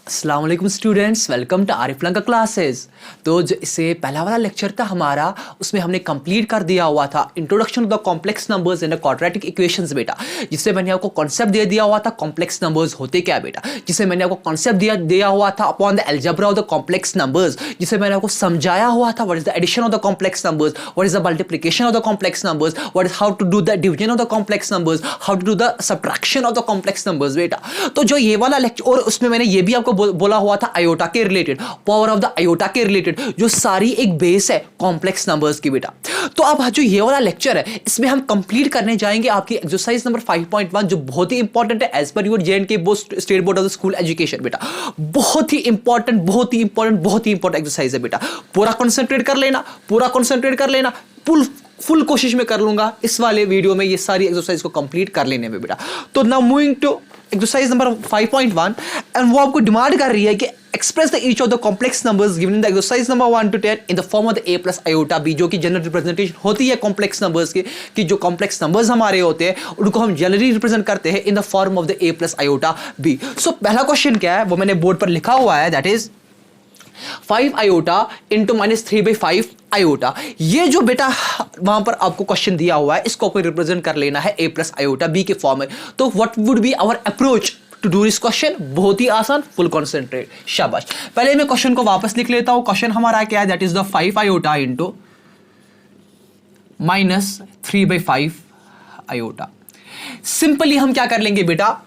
अस्सलाम वालेकुम students, welcome to Arif Lanka classes. तो जो इससे पहला वाला लेक्चर था हमारा, उसमें हमने कंप्लीट कर दिया हुआ था introduction to the complex numbers and quadratic equations बेटा, जिससे मैंने आपको कॉन्सेप्ट दे दिया हुआ था कॉम्प्लेक्स नंबर्स होते क्या बेटा, जिससे मैंने आपको कॉन्सेप्ट दिया हुआ था upon the algebra of the complex numbers, जिससे मैंने आपको समझाया हुआ था what is the addition of the complex numbers, what is the multiplication of the complex numbers, what is how to do the division of the complex numbers, how to do the subtraction of the complex numbers बेटा। तो जो ये वाला lecture, और उसमें मैंने ये भी आपको बोला हुआ था आयोटा के related, power of the iota के रिलेटेड, जो सारी एक बेस है कॉम्प्लेक्स नंबर्स की बेटा। तो अब जो ये वाला लेक्चर है, इसमें हम कंप्लीट करने जाएंगे आपकी एक्सरसाइज नंबर 5.1, जो बहुत ही इंपॉर्टेंट है as per your J and K state board of the school education बेटा। बहुत ही इंपॉर्टेंट, बहुत ही इंपॉर्टेंट, बहुत ही इंपॉर्टेंट एक्सरसाइज है बेटा। पूरा कंसंट्रेट कर लेना, पूरा कंसंट्रेट कर लेना, फुल कोशिश में कर लूंगा इस वाले वीडियो में ये सारी एक्सरसाइज को कंप्लीट कर लेने में बेटा। तो now moving to exercise number 5.1, and वो आपको डिमांड कर रही है कि express the each of the complex numbers given in the exercise number 1 to 10 in the form of the a plus iota b, जो कि जनरल रिप्रेजेंटेशन होती है कॉम्प्लेक्स नंबर्स की, कि जो कॉम्प्लेक्स नंबर्स हमारे होते हैं उनको हम जनरली रिप्रेजेंट करते हैं इन the form of the a plus iota b। सो पहला क्वेश्चन क्या है वो मैंने बोर्ड पर लिखा हुआ है, that is 5 iota into -3/5 iota. ये जो बेटा वहां पर आपको क्वेश्चन दिया हुआ है, इसको आपको रिप्रेजेंट कर लेना है a प्लस आयोटा b के फॉर्म में। तो what would be our approach to do this question? बहुत ही आसान, फुल कॉन्सेंट्रेट, शाबाश। पहले मैं क्वेश्चन को वापस लिख लेता हूं। क्वेश्चन हमारा क्या है, that is the 5 iota into -3/5 iota. Simply हम क्या कर लेंगे बेटा,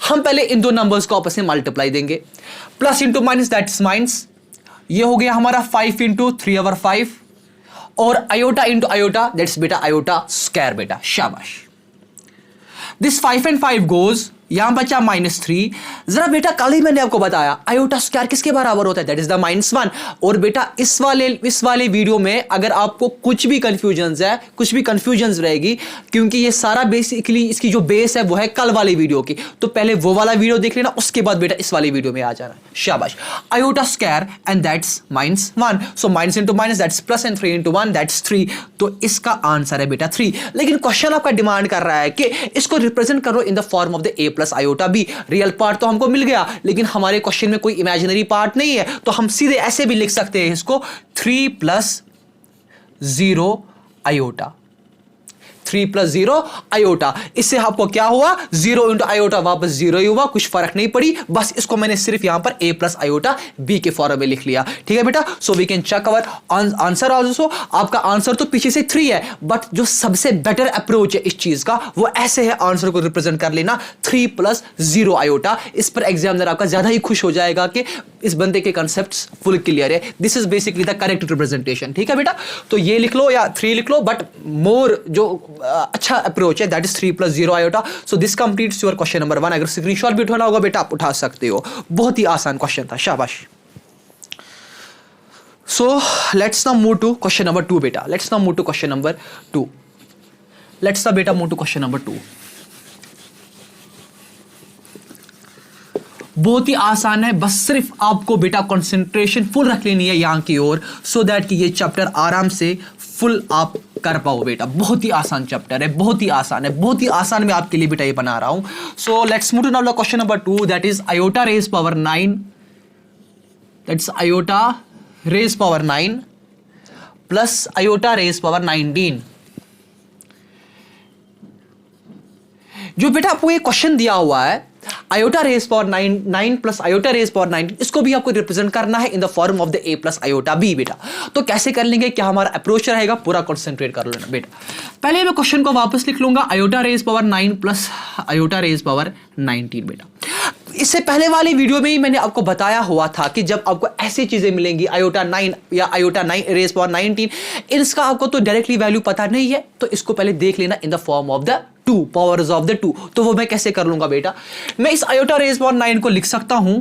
हम पहले इन दो नंबर्स को आपस में मल्टीप्लाई देंगे, plus into minus, that's minus, ये हो गया हमारा 5 इंटू 3/5, और आयोटा इंटू आयोटा, दैट्स बेटा आयोटा स्क्वायर बेटा, शाबाश। दिस 5 and 5 गोज, यहां बचा -3। जरा बेटा कल ही मैंने आपको बताया आयोटा स्क्वायर किसके बराबर होता है, दैट इज द -1। और बेटा इस वाले वीडियो में अगर आपको कुछ भी कंफ्यूजन है, कुछ भी कंफ्यूजन रहेगी, क्योंकि ये सारा बेसिकली इसकी जो बेस है वो है कल वाली वीडियो की, तो पहले वो वाला वीडियो देख लेना, उसके बाद बेटा इस वाली वीडियो में आ जाना, शाबाश। Iota square and that's -1, so minus into minus that's plus, and 3 into 1 that's 3। तो इसका आंसर है बेटा 3। लेकिन क्वेश्चन आपका डिमांड कर रहा है कि इसको रिप्रेजेंट करो इन the form of the a plus iota b। Real part तो हमको मिल गया, लेकिन हमारे क्वेश्चन में कोई इमेजिनरी पार्ट नहीं है, तो हम सीधे ऐसे भी लिख सकते हैं इसको 3 + 0 आयोटा, 3 + 0 आयोटा। इससे आपको क्या हुआ, 0 इंटू आयोटा वापस 0 ही हुआ, कुछ फर्क नहीं पड़ी, बस इसको मैंने सिर्फ यहां पर a प्लस आयोटा b के फॉर्म में लिख लिया, ठीक है बेटा। So we can check our answer also. आपका आंसर तो पीछे से 3 है, बट जो सबसे बेटर अप्रोच है इस चीज का वो ऐसे है, आंसर को रिप्रेजेंट कर लेना 3 + 0 आयोटा। इस पर एग्जामिनर आपका ज्यादा ही खुश हो जाएगा कि इस बंदे के कंसेप्ट्स फुल क्लियर है, this is basically the correct representation, ठीक है बेटा। तो ये लिख लो या 3 लिख लो, बट मोर जो अच्छा अप्रोच है that is 3 + 0 iota. So this completes your question number 1। अगर स्क्रीनशॉट भी उठाना होगा बेटा आप उठा सकते हो, बहुत ही आसान क्वेश्चन था, शाबाश। So let's now move to question number 2 बेटा, let's now move to question number 2, let's now बेटा मूव टू क्वेश्चन नंबर 2। बहुत ही आसान है, बस सिर्फ आपको बेटा कंसंट्रेशन फुल रख लेनी है यहां की ओर, सो दैट कि ये चैप्टर आराम से फुल आप कर पाओ बेटा। बहुत ही आसान चैप्टर है, बहुत ही आसान है, बहुत ही आसान मैं आपके लिए बेटा ये बना रहा हूं। So let's move to now question number 2, that is iota raise power 9, that's iota raise power 9 plus iota raise power 19। जो बेटा आपको ये क्वेश्चन दिया हुआ है iota raise power 9 plus iota raise power 19, इसको भी आपको रिप्रेजेंट करना है in the form of the a plus iota b बेटा। तो कैसे कर लेंगे, क्या हमारा अप्रोच रहेगा, पूरा कंसंट्रेट कर लेना बेटा। पहले मैं क्वेश्चन को वापस लिख लूंगा, iota raise power 9 plus iota raise power 19 बेटा। इससे पहले वाली वीडियो में ही मैंने आपको बताया हुआ था कि जब आपको ऐसी चीजें मिलेंगी आयोटा 9 या आयोटा 9 रेज पावर 19, इसका आपको तो डायरेक्टली वैल्यू पता नहीं है, तो इसको पहले देख लेना इन the form of the 2 powers of the 2। तो वो मैं कैसे कर लूंगा बेटा, मैं इस आयोटा रेज पावर 9 को लिख सकता हूं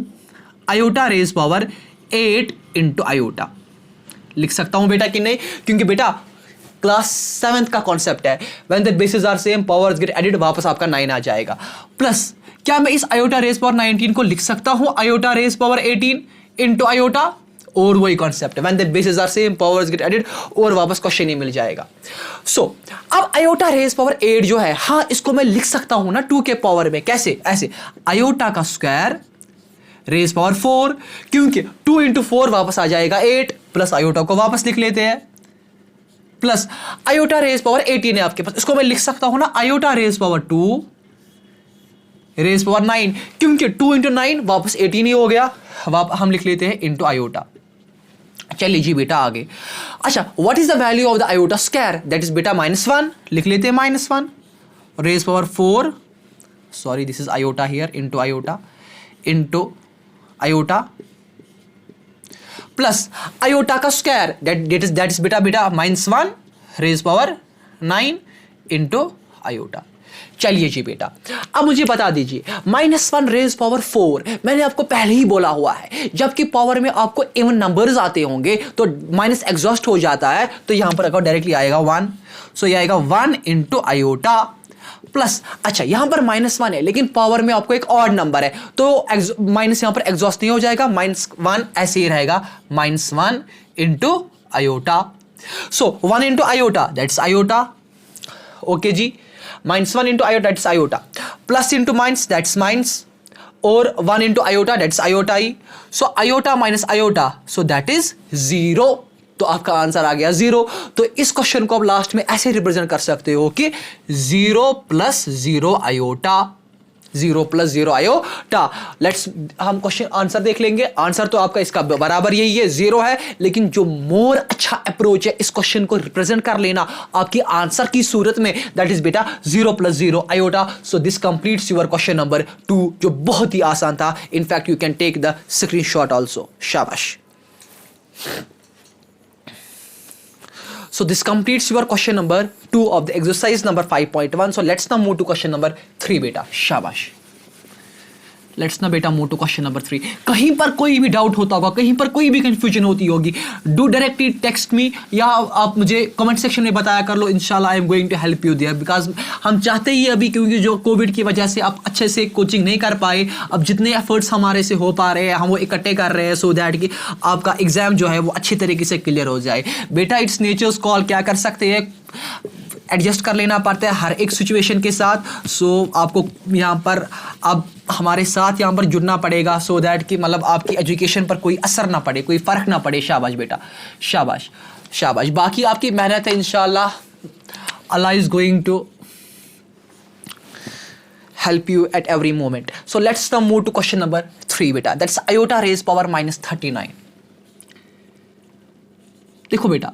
iota raise power 8 into iota, लिख सकता हूं बेटा कि नहीं, क्योंकि बेटा क्लास 7th का कॉन्सेप्ट है, when the bases are same powers get added, वापस आपका 9 आ जाएगा। प्लस क्या मैं इस आयोटा रेज पावर 19 को लिख सकता हूं iota raise power 18 into iota, और वही कॉन्सेप्ट है, when the bases are same powers get added, और वापस क्वेश्चन ही मिल जाएगा। सो अब आयोटा रेज पावर 8 जो है, हाँ इसको मैं लिख सकता हूं ना 2 के पावर में, कैसे, ऐसे आयोटा का स्क्वायर रेज पावर 4, क्योंकि 2 इंटू 4 वापस आ जाएगा 8, प्लस आयोटा को वापस लिख लेते हैं, प्लस आयोटा रेज पावर 18 है आपके पास, इसको मैं लिख सकता हूं ना iota raise power 2 raise power 9, क्योंकि 2 इंटू 9 वापस 18 ही हो गया, हम लिख लेते हैं इंटू आयोटा। चलिए जी बेटा आगे। अच्छा, what is the value of the iota square, that is बेटा -1, लिख लेते हैं -1 raise power 4, sorry this is iota here, into iota plus iota का स्क्वायर दैट इज बेटा -1 रेज पावर 9 इंटू आयोटा। चलिए जी बेटा, अब मुझे बता दीजिए -1 रेज पावर 4, मैंने आपको पहले ही बोला हुआ है जबकि पावर में आपको इवन नंबर्स आते होंगे तो माइनस एग्जॉस्ट हो जाता है, तो यहां पर अगर डायरेक्टली आएगा 1, सो ये आएगा 1 इंटू आयोटा प्लस, अच्छा यहां पर -1 है लेकिन पावर में आपको एक ऑड नंबर है तो माइनस यहां पर एग्जॉस्ट नहीं हो जाएगा, -1 ऐसे ही रहेगा, -1 into iota, so 1 into iota that's iota, okay जी, -1 into iota that's iota, plus into minus that's minus, और 1 इंटू आयोटा दैट्स आयोटा ही, so iota minus iota, so that is 0, तो आपका आंसर आ गया 0। तो इस क्वेश्चन को आप लास्ट में ऐसे रिप्रेजेंट कर सकते हो कि 0 + 0 आयोटा, 0 + 0 आयोटा। लेट्स हम क्वेश्चन आंसर देख लेंगे, आंसर तो आपका इसका बराबर यही है, 0 है, लेकिन जो मोर अच्छा अप्रोच है इस क्वेश्चन को रिप्रेजेंट कर लेना आपकी आंसर की सूरत में, दैट इज बेटा 0 + 0 iota. So this completes your question number 2, जो बहुत ही आसान था, in fact you can take the screenshot also, शाबाश। So this completes your question number 2 of the exercise number 5.1. So let's now move to question number 3 बेटा, शाबाश। Let's ना बेटा मूव टू क्वेश्चन नंबर 3। कहीं पर कोई भी डाउट होता होगा, कहीं पर कोई भी कंफ्यूजन होती होगी, डू डायरेक्टली टेक्स्ट मी या आप मुझे कमेंट सेक्शन में बताया कर लो, इंशाल्लाह I am going to help you there, because हम चाहते ही अभी, क्योंकि जो कोविड की वजह से आप अच्छे से कोचिंग नहीं कर पाए, अब जितने एफर्ट्स हमारे से हो पा रहे हैं हम वो इकट्ठे कर रहे हैं सो दैट कि आपका एग्जाम जो है वो अच्छी तरीके से क्लियर हो जाए। बेटा इट्स नेचर्स कॉल, क्या कर सकते हैं, एडजस्ट कर लेना पड़ता है हर एक सिचुएशन के साथ। सो आपको यहाँ पर अब हमारे साथ यहाँ पर जुड़ना पड़ेगा सो दैट कि मतलब आपकी एजुकेशन पर कोई असर ना पड़े, कोई फ़र्क ना पड़े। शाबाश बेटा, शाबाश शाबाश। बाकी आपकी मेहनत है, इंशाल्लाह Allah is going to help you at every moment. So let's now move to question number 3 बेटा, that's iota raised power -39। देखो बेटा,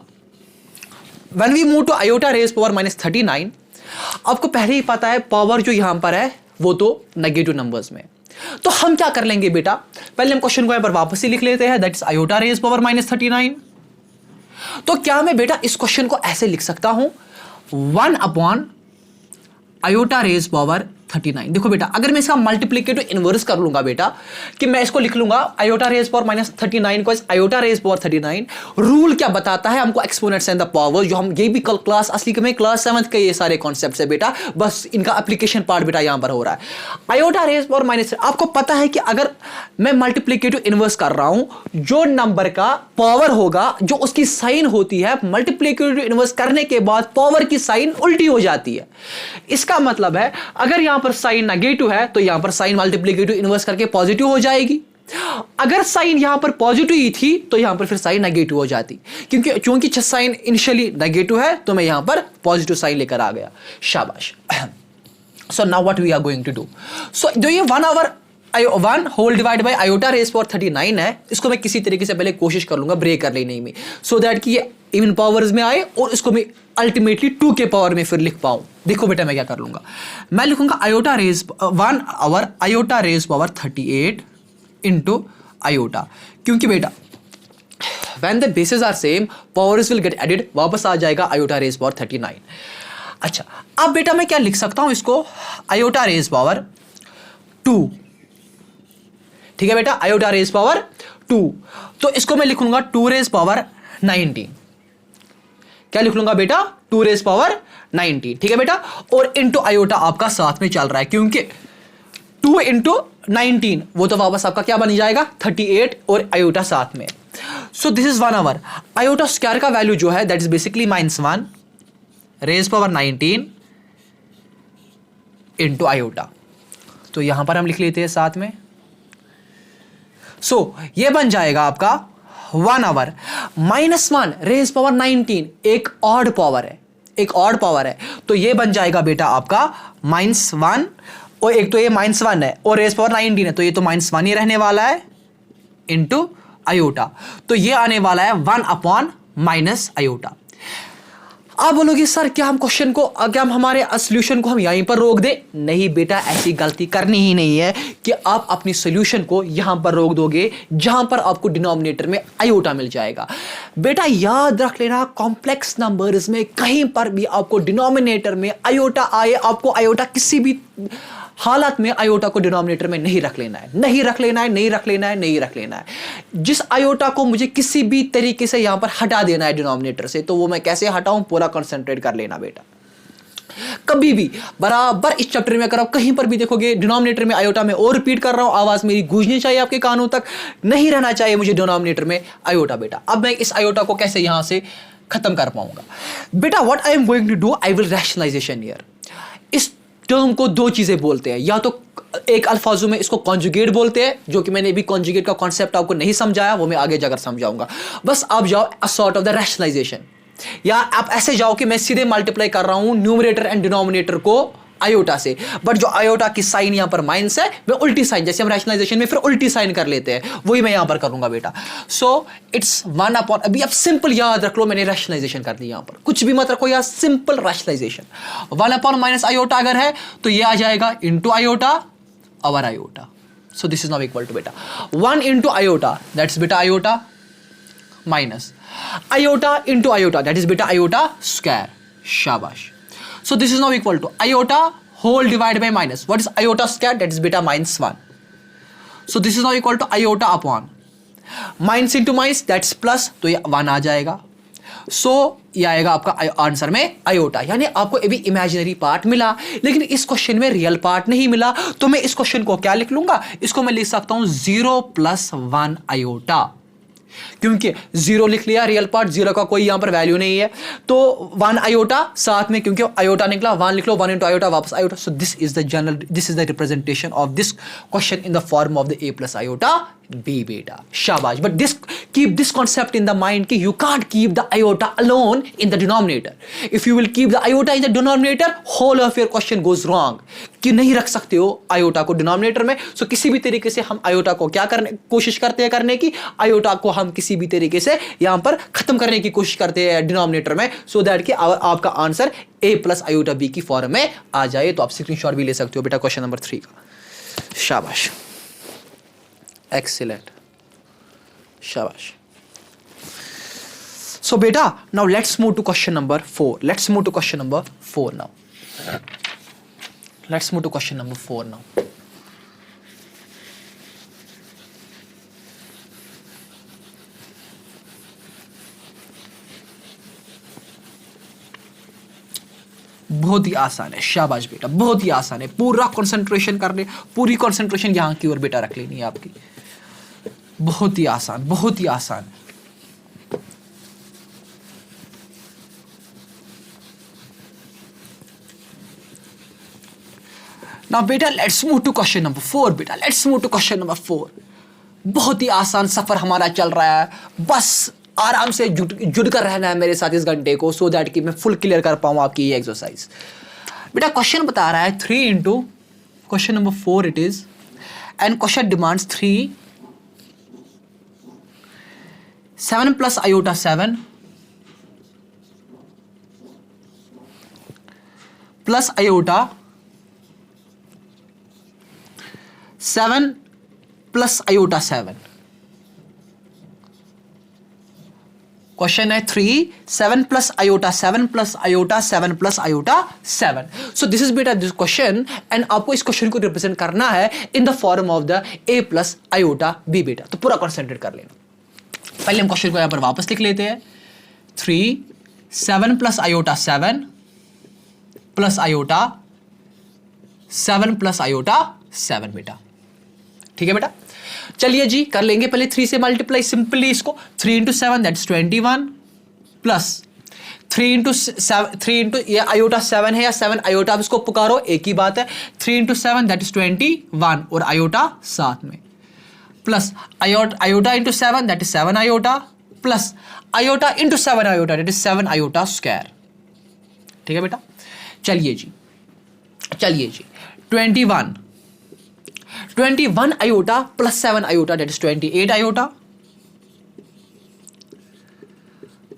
when we move to iota raised power -39, आपको पहले ही पता है पावर जो यहां पर है वो तो नेगेटिव नंबर्स में, तो हम क्या कर लेंगे बेटा, पहले हम क्वेश्चन को यहां पर वापस ही लिख लेते हैं, दैट्स iota raised power -39। तो क्या मैं बेटा इस क्वेश्चन को ऐसे लिख सकता हूं 1 iota raised power 39। देखो बेटा, अगर मैं इसका मल्टीप्लिकेटिव इनवर्स कर लूंगा बेटा, कि मैं इसको लिख लूंगा iota raised power -39 को iota raised power 39। रूल क्या बताता है हमको, एक्सपोनेंट्स एंड द पावर, जो हम ये भी कल क्लास असली में क्लास 7th के ये सारे कॉन्सेप्ट्स है बेटा, बस इनका एप्लीकेशन पार्ट बेटा यहां पर हो रहा है। iota raised power -, आपको पता है कि अगर मैं मल्टीप्लिकेटिव इनवर्स कर रहा हूं, जो नंबर का पावर होगा, जो उसकी साइन होती है, मल्टीप्लिकेटिव इनवर्स करने के बाद पावर की साइन उल्टी हो जाती है। इसका मतलब है अगर यहां पर साइन नेगेटिव है तो यहां पर साइन मल्टीप्लिकेटिव इनवर्स करके पॉजिटिव हो जाएगी, अगर साइन यहां पर पॉजिटिव ही थी तो यहां पर फिर साइन नेगेटिव हो जाती, क्योंकि चूंकि साइन इनिशियली नेगेटिव है तो मैं यहां पर पॉजिटिव साइन लेकर आ गया। शाबाश। So now what we are going to do, so जो ये 1 whole divide by iota raised power 39 है, इसको मैं किसी तरीके से पहले कोशिश कर लूंगा ब्रेक कर लेने में, सो दैट कि ये इवन पावर्स में आए और इसको मैं अल्टीमेटली 2 के पावर में फिर लिख पाऊं। देखो बेटा मैं क्या कर लूंगा, मैं लिखूंगा iota raised 1 our iota raised power 38 into iota, क्योंकि बेटा when the bases are same powers will get added, वापस आ जाएगा iota raised power 39। अच्छा, अब बेटा मैं क्या लिख सकता हूं इसको, iota raised power 2, ठीक है बेटा, iota raised power 2, तो इसको मैं लिखूंगा 2 raised power 19। क्या लिख लूंगा बेटा, 2 raised power 19, ठीक है बेटा, और इनटू iota आपका साथ में चल रहा है, क्योंकि 2 into 19 वो तो वापस आपका क्या बन जाएगा 38 और iota साथ में। So this is 1 our iota square का वैल्यू जो है that is basically -1 raised power 19 into iota। तो यहां पर हम लिख लेते हैं साथ में सो ये बन जाएगा आपका 1 आवर -1 रेज पावर 19, एक ऑड पावर है, एक ऑड पावर है, तो ये बन जाएगा बेटा आपका -1, और एक तो ये -1 है और रेज पावर 19 है, तो ये तो -1 ही रहने वाला है इंटू आयोटा, तो ये आने वाला है 1 अपॉन माइनस आयोटा। आप बोलोगे सर क्या हम क्वेश्चन को, क्या हम हमारे सोल्यूशन को हम यहीं पर रोक दें? नहीं बेटा, ऐसी गलती करनी ही नहीं है कि आप अपनी सोल्यूशन को यहां पर रोक दोगे जहां पर आपको डिनोमिनेटर में आयोटा मिल जाएगा। बेटा याद रख लेना, कॉम्प्लेक्स नंबर्स में कहीं पर भी आपको डिनोमिनेटर में आयोटा आए, आपको आयोटा किसी भी हालत में आयोटा को डिनोमिनेटर में नहीं रख लेना है, नहीं रख लेना है, नहीं रख लेना है, नहीं रख लेना है। जिस आयोटा को मुझे किसी भी तरीके से यहां पर हटा देना है डिनोमिनेटर से, तो वो मैं कैसे हटाऊं, पूरा कंसंट्रेट कर लेना बेटा। कभी भी बराबर इस चैप्टर में अगर आप कहीं पर भी देखोगे डिनोमिनेटर में आयोटा, में और रिपीट कर रहा हूं, आवाज मेरी गूंजनी चाहिए आपके कानों तक, नहीं रहना चाहिए मुझे डिनोमिनेटर में आयोटा बेटा। अब मैं इस आयोटा को कैसे यहां से खत्म कर पाऊंगा बेटा? What I am going to do, I will rationalization here. इस टर्म को दो चीजें बोलते हैं, या तो एक अल्फाजों में इसको कॉन्जुगेट बोलते हैं, जो कि मैंने अभी कॉन्जुगेट का कॉन्सेप्ट आपको नहीं समझाया, वो मैं आगे जाकर समझाऊंगा। बस आप जाओ a sort of the rationalization, या आप ऐसे जाओ कि मैं सीधे मल्टीप्लाई कर रहा हूं न्यूमरेटर एंड डिनोमिनेटर को आयोटा से, बट जो आयोटा की साइन यहां पर माइनस है, मैं उल्टी साइन, जैसे हम रैशनलाइजेशन में फिर उल्टी साइन कर लेते हैं, वही मैं यहां पर करूंगा बेटा। सो इट्स 1 अपॉन, अभी आप सिंपल याद रख लो, मैंने रैशनलाइजेशन कर दी यहां पर, कुछ भी मत रखो यार, simple rationalization. 1 upon minus iota अगर है तो ये आ जाएगा into iota over iota. So this is now equal to बेटा 1 इंटू आयोटा, दैट्स बेटा iota, minus iota into iota, that is बेटा आयोटा स्क्वायर, शाबाश। So this is now equal to iota whole divided by minus. What is iota square? That is beta -1. So this is now equal to iota upon minus into minus, that's plus, तो ये 1 आ जाएगा। So ये आएगा आपका answer में iota, यानी आपको अभी इमेजिनरी पार्ट मिला, लेकिन इस क्वेश्चन में रियल पार्ट नहीं मिला। तो मैं इस क्वेश्चन को क्या लिख लूंगा, इसको मैं लिख सकता हूं 0 + 1 आयोटा, क्योंकि 0 लिख लिया रियल पार्ट, 0 का कोई यहां पर वैल्यू नहीं है, तो 1 आयोटा साथ में, क्योंकि आयोटा निकला 1 लिख लो, 1 इंटू आयोटा वापस iota. So this is the general, this is the representation of this question in the form of the a + iota b बेटा, शाबाश। But this, keep this concept in the mind कि you can't keep the iota alone in the denominator. If you will keep the iota in the denominator, whole of your question goes wrong, कि नहीं रख सकते हो iota को denominator में। सो किसी भी तरीके से हम आयोटा को क्या करने कोशिश करते हैं करने की, आयोटा को हम किसी भी तरीके से यहां पर खत्म करने की कोशिश करते हैं डिनोमिनेटर में, सो दैट कि आपका आंसर a + आयोटा b की फॉर्म में आ जाए। तो आप स्क्रीनशॉट भी ले सकते हो बेटा क्वेश्चन नंबर 3 का, शाबाश, एक्सीलेंट, शाबाश। सो बेटा now let's move to question number 4, let's move to question number 4 now, let's move to question number 4 now. बहुत ही आसान है, शाबाश बेटा, बहुत ही आसान है, पूरा कंसंट्रेशन करने, पूरी कंसंट्रेशन यहां की ओर बेटा रख लेनी है आपकी, बहुत ही आसान, बहुत ही आसान। Now बेटा let's move to question number 4 बेटा, let's move to question number 4। बहुत ही आसान सफर हमारा चल रहा है, बस आराम से जुड़ कर रहना है मेरे साथ इस घंटे को, सो दैट कि मैं फुल क्लियर कर पाऊं आपकी ये एक्सरसाइज। बेटा क्वेश्चन बता रहा है 3 into question number 4 it is, and question demands 3 7 + iota 7 plus iota 7 + iota 7। Question है 3 7 + iota 7 + iota 7 + iota 7। So this is बेटा दिस क्वेश्चन, एंड आपको इस क्वेश्चन को रिप्रेजेंट करना है in the form of the a + iota b बेटा। तो पूरा कंसंट्रेट कर लेना। पहले हम क्वेश्चन को यहां पर वापस लिख लेते हैं, 3 7 + आयोटा 7 प्लस आयोटा 7 + आयोटा 7 बेटा, ठीक है बेटा। चलिए जी कर लेंगे, पहले 3 से मल्टीप्लाई सिंपली इसको, 3 × 7 दैट्स 21 प्लस 3 × ये आयोटा 7 है या 7 आयोटा, आप इसको पुकारो एक ही बात है, 3 × 7 दैट इज 21 और आयोटा साथ में plus iota into 7 that is 7 iota plus iota into 7 iota that is 7 iota square. ठीक है बेटा, चलिए जी 21 iota plus 7 iota that is 28 iota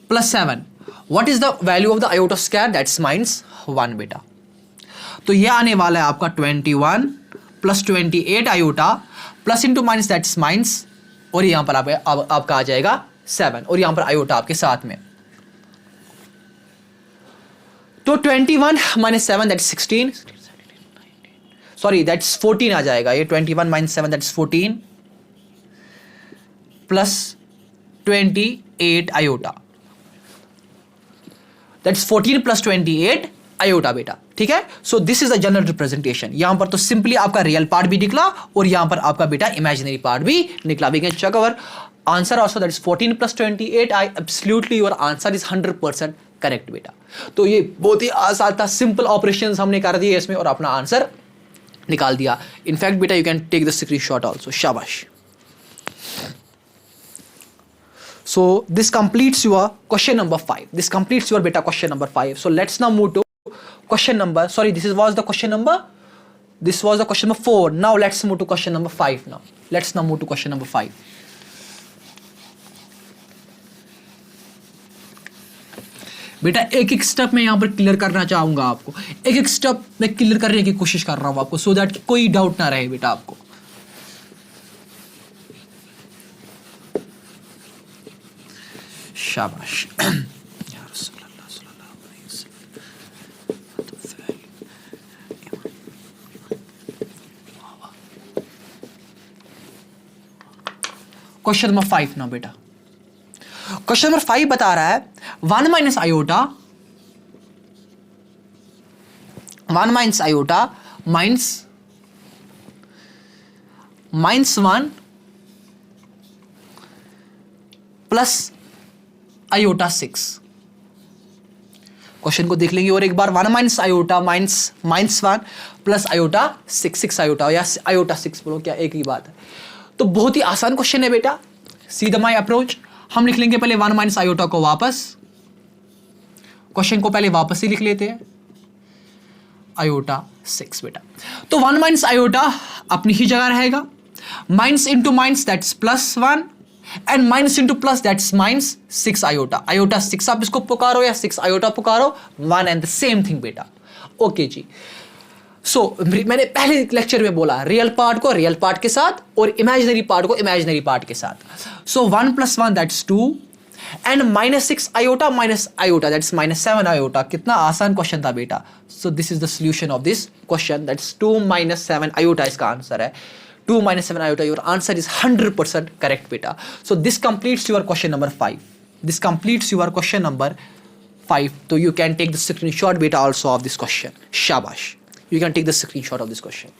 plus 7 what is the value of the iota square that's -1 बेटा। तो ये आने वाला है आपका 21 plus 28 iota plus into minus that's minus, और यहां पर आपका आ जाएगा 7 और यहां पर आयोटा आपके साथ में। तो 21 माइनस 7 दैट 16, सॉरी दैट्स 14 आ जाएगा ये। 21 minus 7 that's 14 plus 28 iota that's 14 plus 28 iota बेटा। ठीक है, so this is the general representation. यहां पर तो सिंपली आपका रियल पार्ट भी निकला और यहां पर आपका बेटा इमेजिनरी पार्ट भी निकला। We can check our answer also that is 14 plus 28। I absolutely your answer is 100% correct बेटा। तो ये बहुत ही आसान था, सिंपल ऑपरेशंस हमने कर दिए इसमें और अपना आंसर निकाल दिया। इनफैक्ट बेटा you can take the screenshot also, शाबाश। So this completes your question number 5. This completes your beta question number 5. So let's now move to question number, sorry, this was the question number 4. Now let's move to question number 5 now. Let's now move to question number 5. बेटा एक एक step मैं यहां पर clear करना चाहूंगा आपको, एक एक स्टेप मैं क्लियर करने की कोशिश कर रहा हूं आपको, सो दैट कोई डाउट ना रहे बेटा आपको। शाबाश। क्वेश्चन नंबर 5 ना बेटा, क्वेश्चन नंबर 5 बता रहा है 1 minus iota minus 1 plus iota 6। Question को देख लेंगे और एक बार। 1 minus iota minus 1 plus iota 6 iota या आयोटा 6 बोलो, क्या एक ही बात है। तो बहुत ही आसान क्वेश्चन है बेटा, सी द माई अप्रोच। हम लिख लेंगे पहले 1 माइनस आयोटा को वापस, क्वेश्चन को पहले वापस ही लिख लेते हैं, आयोटा 6 बेटा। तो 1 माइनस आयोटा अपनी ही जगह रहेगा, minus into minus that's +1 and minus into plus that's minus 6 iota. Iota 6 आप इसको पुकारो या 6 आयोटा पुकारो, 1 एंड द सेम थिंग बेटा। ओके जी, सो मैंने पहले लेक्चर में बोला रियल पार्ट को रियल पार्ट के साथ और इमेजिनरी पार्ट को इमेजिनरी पार्ट के साथ। So 1 + 1 that's 2 and -6 iota minus iota that's -7 iota. कितना आसान क्वेश्चन था बेटा। So this is the solution of this question, that's 2 - 7 iota इसका आंसर है। 2 - 7 iota, your answer is 100% correct beta. So this completes your question number 5. This completes your question number 5. So you can take the screenshot beta also of this question. Shabash. You can take the screenshot of this question.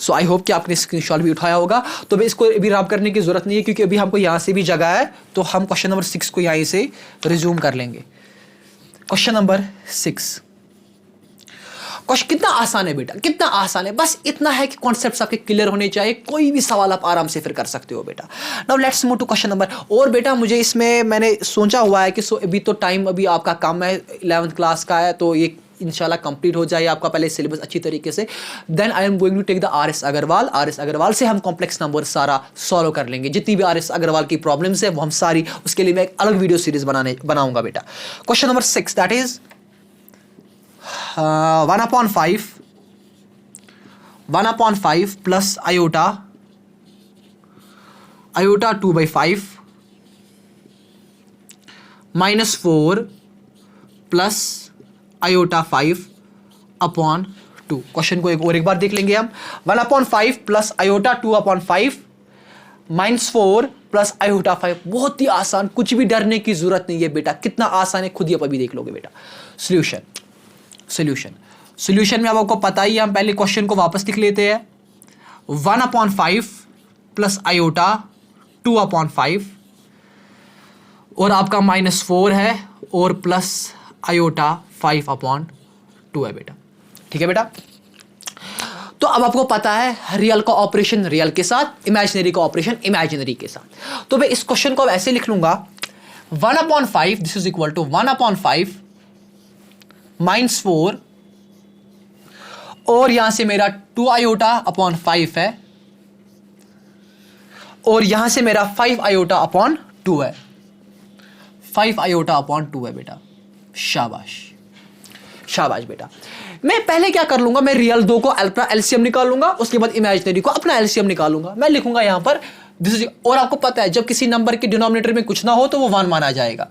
So I hope कि आपने screenshot भी उठाया होगा। तो भी इसको अभी रब करने की जरूरत नहीं है क्योंकि अभी हमको यहाँ से भी जगह है, तो हम क्वेश्चन नंबर 6 को यहाँ से रिज्यूम कर लेंगे। क्वेश्चन नंबर 6 क्वेश्चन कितना आसान है बेटा, कितना आसान है। बस इतना है कि कॉन्सेप्ट्स आपके क्लियर होने चाहिए, कोई भी सवाल आप आराम से फिर कर सकते हो बेटा। Now let's move to question number. और बेटा मुझे इसमें मैंने सोचा हुआ है कि अभी तो टाइम अभी आपका कम है, 11th क्लास का है, तो ये इंशाल्लाह कंप्लीट हो जाए आपका पहले सिलेबस अच्छी तरीके से। Then I am going to take the RS Agarwal. RS Agarwal से हम कॉम्प्लेक्स नंबर सारा सॉल्व कर लेंगे, जितनी भी RS अग्रवाल की प्रॉब्लम्स है वो हम सारी, उसके लिए मैं एक अलग वीडियो सीरीज बनाऊंगा बेटा। Question number 6 that is 1/5 plus iota 2/5 -4 plus iota 5/2। Question को एक बार देख लेंगे हम। 1/5 प्लस आयोटा 2/5 -4 प्लस आयोटा 5। बहुत ही आसान, कुछ भी डरने की जरूरत नहीं है बेटा, कितना आसान है खुद ही आप अभी देख लोगे बेटा। सॉल्यूशन में अब आपको पता ही है, हम पहले क्वेश्चन को वापस लिख लेते हैं। 1/5 प्लस आयोटा 2/5 और आपका -4 है और प्लस आयोटा 5/2 है बेटा। ठीक है बेटा, तो अब आपको पता है रियल का ऑपरेशन रियल के साथ, इमेजिनरी का ऑपरेशन इमेजिनरी के साथ। तो मैं इस क्वेश्चन को ऐसे लिख लूंगा 1/5 दिस इज इक्वल टू 1/5 -4 और यहां से मेरा 2 आयोटा अपॉन 5 है और यहां से मेरा 5 आयोटा अपॉन 2 है, 5 आयोटा अपॉन 2 है बेटा। शाबाश शाबाश बेटा। मैं पहले क्या कर लूंगा, मैं रियल दो को अपना एलसीएम निकाल लूंगा, उसके बाद इमेजिनरी को अपना एलसीएम निकालूंगा। मैं लिखूंगा यहां पर और आपको पता है जब किसी नंबर के डिनोमिनेटर में कुछ ना हो तो वो 1 माना जाएगा।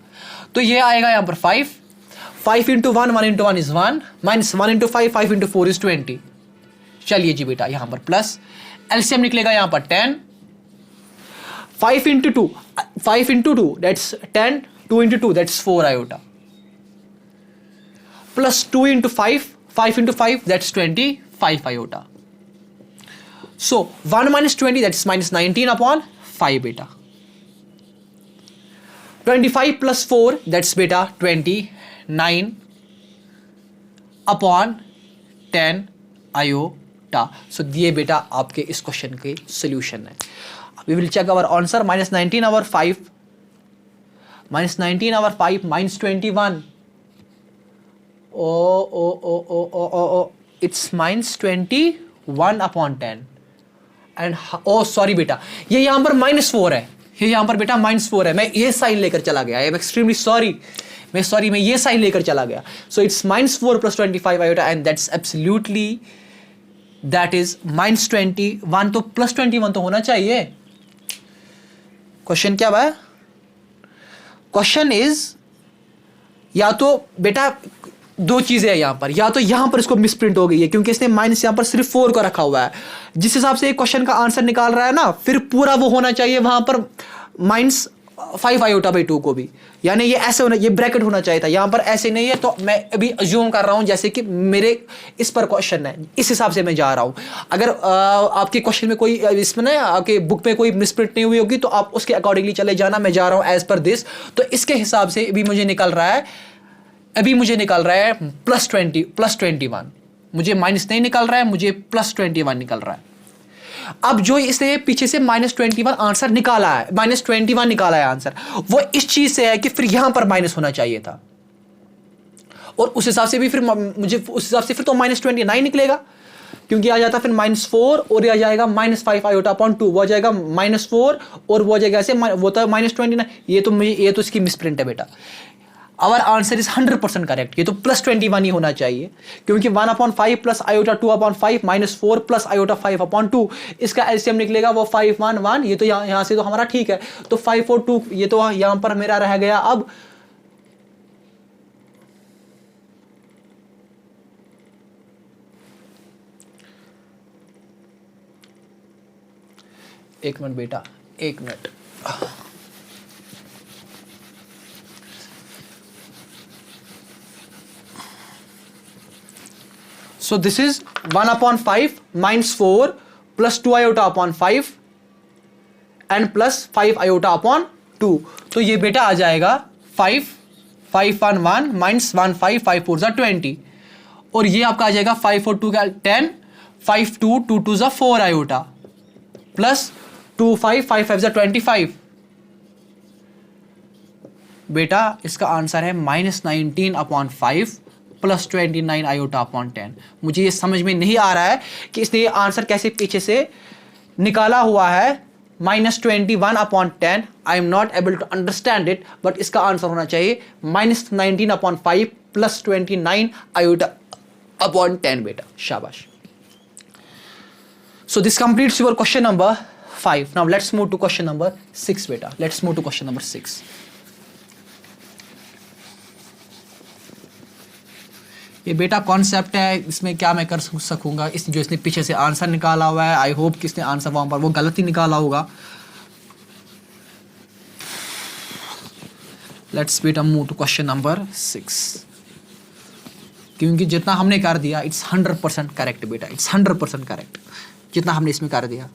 तो ये आएगा यहां पर 5 into 1, 1 into 1 is 1 minus 1 into 5, 5 into 4 is 20। चलिए जी बेटा यहां पर प्लस एलसीएम निकलेगा यहां पर 10, 5 into 2 that's 10, 2 into 2 that's 4 iota, plus 2 into 5 into 5 that's 25 iota. So 1 minus 20 that's minus 19 upon 5 बेटा। 25 प्लस 4 दैट्स बेटा 29 अपॉन 10 आयोटा। सो ये बेटा आपके इस क्वेश्चन के सॉल्यूशन है। We will check our answer -19 over 5 -19 over 5 -21 it's -21 upon 10 and sorry बेटा ये यहां पर -4 है, ये यहां पर बेटा -4 है। मैं ये साइन लेकर चला गया, आई एम एक्सट्रीमली सॉरी, मैं ये साइन लेकर चला गया। So it's -4 + 25 iota and that's absolutely that is -21। तो +21 तो होना चाहिए। क्वेश्चन क्या है? क्वेश्चन इज या तो बेटा दो चीजें हैं यहां पर, या तो यहां पर इसको मिसप्रिंट हो गई है क्योंकि इसने माइनस यहां पर सिर्फ 4 को रखा हुआ है। जिस हिसाब से क्वेश्चन का आंसर निकाल रहा है ना, फिर पूरा वो होना चाहिए वहां पर -5 आयोटा बाई 2 को भी, यानी ये ऐसे होना, ये ब्रैकेट होना चाहिए था, यहां पर ऐसे नहीं है। तो मैं अभी अज्यूम कर रहा हूं जैसे कि मेरे इस पर क्वेश्चन है, इस हिसाब से मैं जा रहा हूं। अगर आपके क्वेश्चन में कोई इसमें ना आपके बुक में कोई मिसप्रिंट नहीं हुई होगी तो आप उसके अकॉर्डिंगली चले जाना। मैं जा रहा हूं एज पर दिस, तो इसके हिसाब से अभी मुझे निकल रहा है +21। मुझे माइनस नहीं निकल रहा है, मुझे +21 निकल रहा है। अब जो इसने पीछे से -21 आंसर निकाला है, -21 निकाला है आंसर, वो इस चीज से है कि फिर यहां पर माइनस होना चाहिए था और उस हिसाब से भी फिर मुझे उस हिसाब से फिर तो -29 निकलेगा क्योंकि आ जाता फिर -4 और आ जाएगा -5 आयोटा अपॉन 2, वो आ जाएगा -4 और वो आ जाएगा ऐसे, वो तो -29। ये तो इसकी मिसप्रिंट है बेटा। Our answer is 100% correct. ये तो +21 ही होना चाहिए क्योंकि 1/5 प्लस आयोटा 2/5 -4 प्लस आयोटा 5/2, इसका एलसीएम निकलेगा वो 5 1 1। ये तो यहां से तो हमारा ठीक है, तो 5 और 2 ये तो यहां पर मेरा रह गया। अब एक मिनट बेटा, एक minute. So this is 1/5 -4 plus 2 iota upon 5 and plus 5 iota upon 2। तो ये बेटा आ जाएगा 5 1 1 minus 1 5 5 4 20 और ये आपका आ जाएगा 5 और 2 का 10 5 2 2 2 4 आयोटा प्लस 2 5 5 5 25। बेटा इसका आंसर है -19/5 प्लस 29 आयोटा अपॉन 10। मुझे ये समझ में नहीं आ रहा है कि इसने ये आंसर कैसे पीछे से निकाला हुआ है -21/10। I am not able to understand it, but इसका आंसर होना चाहिए -19/5 प्लस 29 आयोटा अपॉन 10 बेटा। शाबाश। So this completes your question number 5। Now let's move to question number 6 बेटा। Let's move to question number 6। ये बेटा कॉन्सेप्ट है, इसमें क्या मैं कर सकूंगा, इस जो इसने पीछे से आंसर निकाला हुआ है, आई होप कि इसने आंसर वहां पर वो गलत ही निकाला होगा। लेट्स बेटा मूव टू क्वेश्चन नंबर 6 क्योंकि जितना हमने कर दिया इट्स 100% करेक्ट बेटा, इट्स 100% करेक्ट जितना हमने इसमें कर दिया,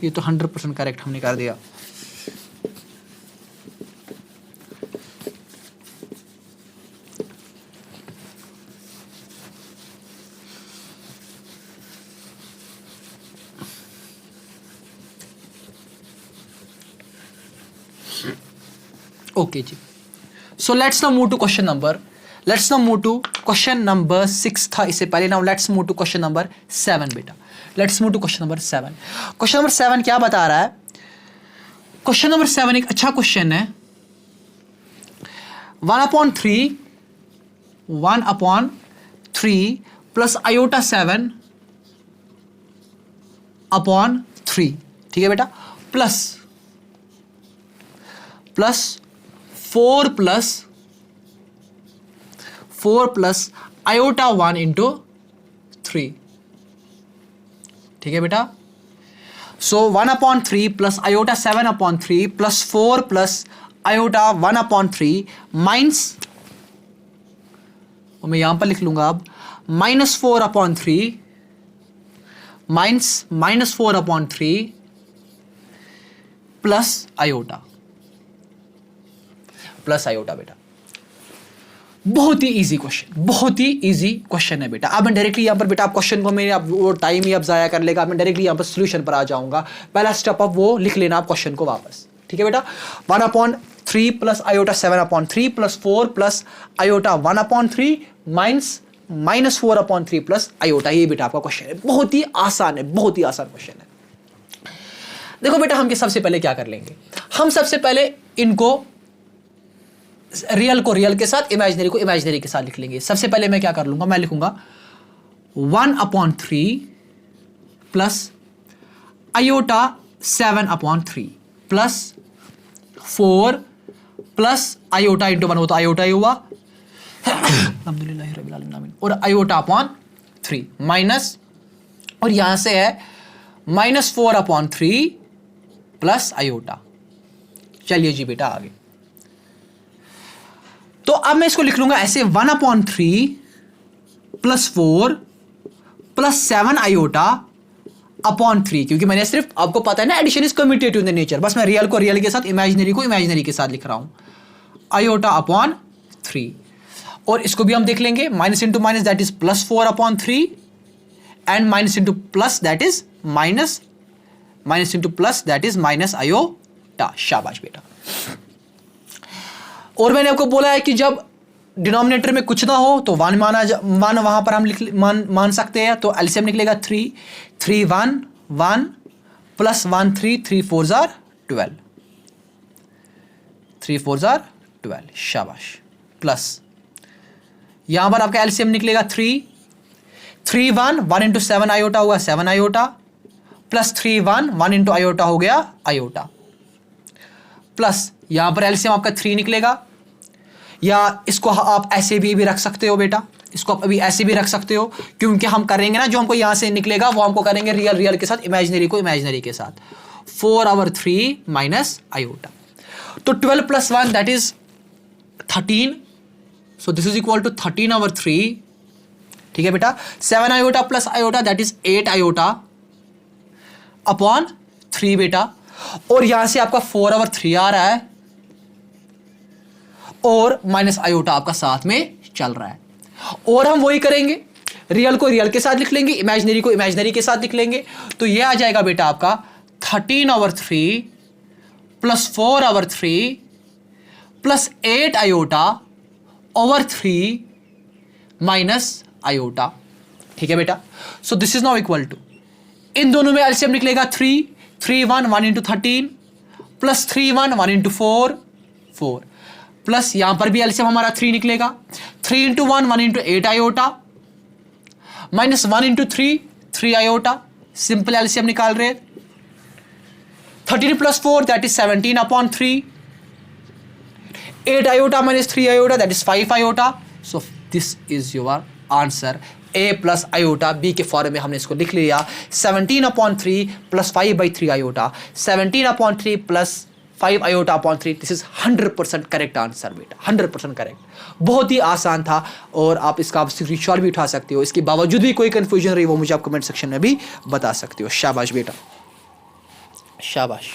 ये तो 100% करेक्ट हमने कर दिया। ओके जी, so let's now move to question number 6 था इससे पहले। Now let's move to question number 7 बेटा। Let's move to question number 7। Question number 7 क्या बता रहा है? क्वेश्चन नंबर 7 एक अच्छा क्वेश्चन है। 1/3 प्लस आयोटा 7 अपॉन 3, ठीक है बेटा, प्लस 4 प्लस आयोटा 1 इंटू 3, ठीक है बेटा। सो 1/3 plus iota 7 upon 3 plus 4 plus iota 1/3 minus, मैं यहां पर लिख लूंगा अब, -4/3 -4/3 प्लस आयोटा बेटा। बहुत ही इजी क्वेश्चन है बेटा। अब मैं डायरेक्टली यहां पर बेटा, आप क्वेश्चन को मेरे अब वो टाइम ही अब जाया कर लेगा, मैं डायरेक्टली यहां पर सॉल्यूशन पर आ जाऊंगा। पहला स्टेप अब वो लिख लेना आप क्वेश्चन को वापस, ठीक है बेटा। 1/3 plus iota 7/3 plus 4 plus iota 1/3 -4/3 plus iota, ये बेटा आपका क्वेश्चन है। बहुत ही आसान क्वेश्चन है। देखो बेटा, हम सबसे पहले क्या कर लेंगे, हम सबसे पहले इनको रियल को रियल के साथ, इमेजिनरी को इमेजिनरी के साथ लिख लेंगे। सबसे पहले मैं क्या कर लूंगा, मैं लिखूंगा 1/3 plus iota 7/3 plus 4 plus iota into 1 हो तो आयोटा ही हुआ अल्हम्दुलिल्लाह रब्बिल आलमीन, और आयोटा अपॉन 3 माइनस, और यहां से है -4/3 प्लस आयोटा। चलिए जी बेटा आगे, तो अब मैं इसको लिख लूंगा ऐसे 1/3 प्लस 4 प्लस 7 आयोटा अपॉन 3, क्योंकि मैंने सिर्फ, आपको पता है ना, addition is commutative in the nature, बस मैं रियल को रियल के साथ, इमेजिनरी को इमेजिनरी के साथ लिख रहा हूं, आयोटा अपॉन 3। और इसको भी हम देख लेंगे, minus into minus that is +4/3 and minus into plus that is minus into plus that is minus iota. शाबाश बेटा। और मैंने आपको बोला है कि जब डिनोमिनेटर में कुछ ना हो तो 1 वन वहां पर हम मान सकते हैं, तो एलसीएम निकलेगा 3 1 1 प्लस 1 3 3 4 12 3 4 12। शाबाश। प्लस यहां पर आपका एलसीएम निकलेगा 3 1 1 इंटू 7 आयोटा हुआ 7 आयोटा, प्लस 3 1 1 इंटू आयोटा हो गया आयोटा, प्लस यहां पर एलसीएम आपका 3 निकलेगा, या इसको आप ऐसे भी रख सकते हो बेटा, इसको आप अभी ऐसे भी रख सकते हो, क्योंकि हम करेंगे ना, जो हमको यहां से निकलेगा वो हमको करेंगे रियल के साथ, इमेजिनरी को इमेजिनरी के साथ। 4/3 माइनस आयोटा, तो 12 plus 1 that is 13, so this is equal to 13/3, ठीक है बेटा। 7 iota plus iota that is 8 iota upon 3 बेटा, और यहां से आपका 4/3 आ रहा है, और माइनस आयोटा आपका साथ में चल रहा है। और हम वही करेंगे, रियल को रियल के साथ लिख लेंगे, इमेजिनरी को इमेजिनरी के साथ लिख लेंगे, तो यह आ जाएगा बेटा आपका 13/3 plus 4/3 plus 8 iota over 3 minus iota, ठीक है बेटा। So this is now equal to, इन दोनों में एलसीएम निकलेगा 3 1 1 इंटू 13 प्लस 3 1 1 इंटू 4 प्लस यहां पर भी एलसीएम हमारा 3 निकलेगा, 3 into 1 1 into 8 iota minus 1 into 3 iota, simple LCM निकाल रहे, 13 plus 4 that is 17/3, 8 iota minus 3 iota that is 5 iota. So this is your answer, a plus iota, b के form में हमने इसको लिख लिया, 17/3 plus 5/3 iota, 17/3 plus 5 iota upon 3। This is 100% correct answer बेटा, 100% correct. बहुत ही आसान था, और आप इसका आप स्क्रीनशॉट भी उठा सकते हो, इसके बावजूद भी कोई कंफ्यूजन रही वो मुझे आप कमेंट सेक्शन में भी बता सकते हो। शाबाश बेटा, शाबाश,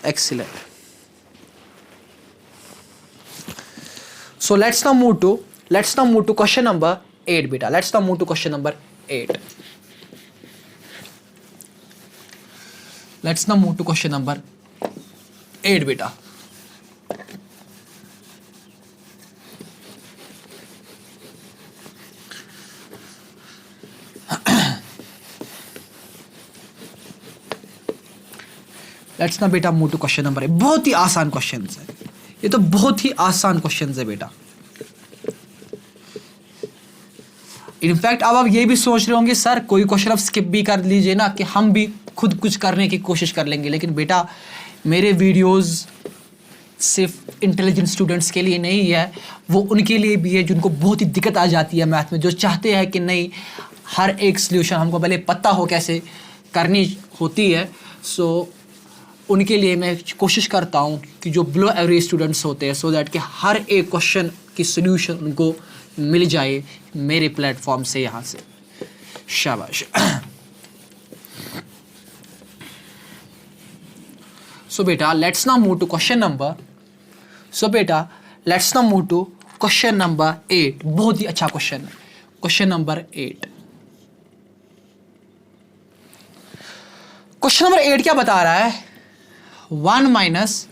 excellent. So let's now move to question number 8 beta. Let's now move to question number 8. Let's now move to question number 8 बेटा। लेट्स ना बेटा मूव टू क्वेश्चन नंबर 8। बहुत ही आसान क्वेश्चन है ये, तो बहुत ही आसान क्वेश्चन है बेटा। इनफैक्ट अब आप ये भी सोच रहे होंगे सर कोई क्वेश्चन आप स्किप भी कर लीजिए ना, कि हम भी खुद कुछ करने की कोशिश कर लेंगे। लेकिन बेटा मेरे वीडियोस सिर्फ इंटेलिजेंट स्टूडेंट्स के लिए नहीं है, वो उनके लिए भी है जिनको बहुत ही दिक्कत आ जाती है मैथ में, जो चाहते हैं कि नहीं हर एक सॉल्यूशन हमको पहले पता हो कैसे करनी होती है। सो उनके लिए मैं कोशिश करता हूँ कि जो बिलो एवरेज स्टूडेंट्स होते हैं, सो दैट कि हर एक क्वेश्चन की सॉल्यूशन उनको मिल जाए मेरे प्लेटफॉर्म से, यहाँ से। शाबाश। सो बेटा let's now move to question number 8। बहुत ही अच्छा क्वेश्चन है, क्वेश्चन नंबर 8। क्वेश्चन नंबर 8 क्या बता रहा है? 1 माइनस